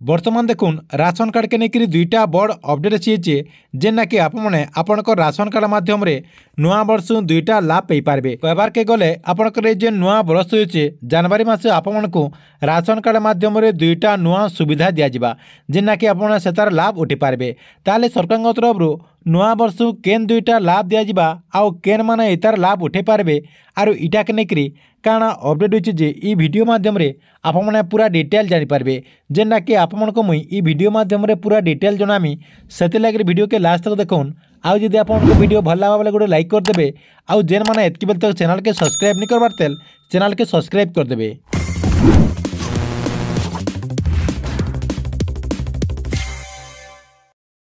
बर्तमान देखुन ration card के लेकर दुईटा बड़ अपडेट अच्छी जेना कि आपने आपंकर राशन कार्ड मध्यम नुआ वर्ष दुईटा लाभ पाई पारे। कहबार के गले आपंकर जो नुआ वर्ष हो जनवरी मास आपण को राशन कार्ड मध्यम दुईटा नुआ सुविधा दिज्व जेना कि आप सेतार लाभ उठी पारे। ताले सरकार तरफ नुआ वर्ष केन दुईटा लाभ दिज्व आउ केन माने इतार लाभ उठे पारे आर इटा के लेकर काण अपडेट होची जे ई वीडियो माध्यम रे आपमने पूरा डिटेल जानि पारबे जेना कि आपमन को मुई ई वीडियो माध्यम रे पूरा डिटेल जनामी सेते लागे वीडियो के लास्ट तक देखुन। आउ जदि आपन को वीडियो भल लागा बेले गोटे लाइक कर देबे आउ जेन माने एतकी बेल तक चैनल के सब्सक्राइब नहीं करबार तेल चैनल के सब्सक्राइब कर देबे।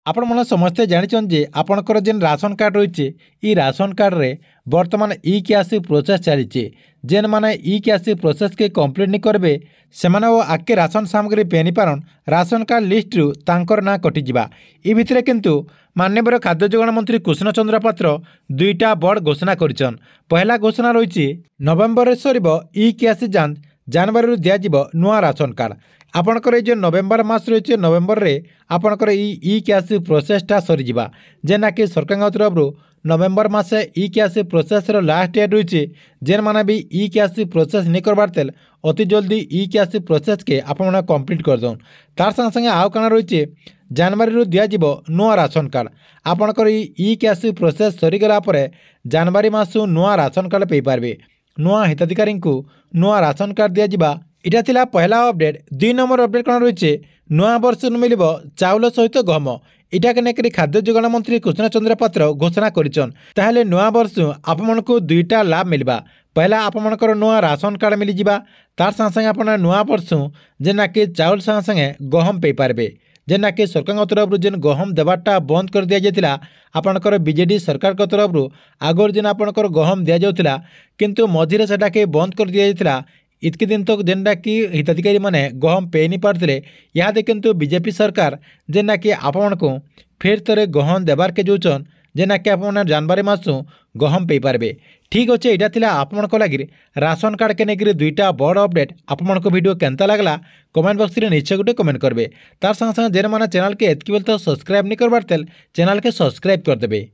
आपण मन समस्ते जानिछन जे आपणकर जेन राशन कार्ड रही ई राशन कार्ड रे वर्तमान ई कैसी प्रोसेस चली जेन माने ई कैसी प्रोसेस के कंप्लीट नहीं करबे सेमाने ओ आके राशन सामग्री पेनी पारन राशन कार्ड लिस्ट रु तांकर ना कटिजिबा। ई भितरे किंतु माननीय खाद्य जोगाण मंत्री कृष्ण चंद्र पात्र दुईटा बड़ घोषणा करिछन। पहला घोषणा रही नवेम्बर रे सरिबो ई कैसी जांच जनवरी रु दियाजिबो नुआ राशन कार्ड। आपणकर जो नवेम्बर मास रही नवेम्बर रे आपणकर ई कैसी प्रोसेसटा सरीजा जेना कि सरकार तरफ नवेम्बर मासे ई कैसी प्रोसेस लास्ट डेट रही जेन माने भी ई कैसी प्रोसेस नहीं करबार तेल अति जल्दी ई कैसी प्रोसेस के आपन कंप्लीट कर दौन। तार संगे संगे आउ काना रही जनवरी रु दियाजिबो नुआ राशन कार्ड। आपणकर ई कैसी प्रोसेस सरीगला परे जनवरी मासु नुआ राशन कार्ड पाई पारबे। नुआ हिताधिकारी को नुआ राशन कार्ड दियाजिबा इटा थिला पहला अपडेट। 2 नंबर अपडेट कौन रही नुआ वर्ष मिल चाउल सहित गहम इटा के लेकर खाद्य जोगाण मंत्री कृष्ण चंद्र पात्र घोषणा करिछन। ताहले नुआ वर्ष आपमन को दुईटा लाभ मिलबा। पहला आपमनकर नुआ राशन कार्ड मिल जिबा तार संगे संगे आपन नुआ वर्ष जेना कि चाउल संगे संगे गहम पाई पारबे जेना कि सरकार तरफ जेन गहम देवाटा बंद कर दिया जायतिला आपनकर बीजेडी सरकार को तरफ आगर जेन आपनकर गहम दिया जाउतिला किंतु मझिरे सेटा के बंद कर दिया जायतिला इतके दिन तक जेनटा कि हिताधिकारी माने गहम पे नहीं पारथिले यादे किंतु बीजेपी सरकार जेना कि आपण को फिर थरे गहम देवार के जोचन जेना कि आपण जनवरी मासु गहम पे पारबे। ठीक अच्छे इटा थिला आपण को लागिर राशन कार्ड के नेगिर दुईटा बड़ अपडेट। आपण को वीडियो केनता लागला कमेंट बॉक्स रे निश्चय गुटे कमेंट करबे। तार संगे संगे जेन माने चैनल के एतकी बेल तो सब्सक्राइब नहीं करबार तेल चैनल के सब्सक्राइब कर देबे।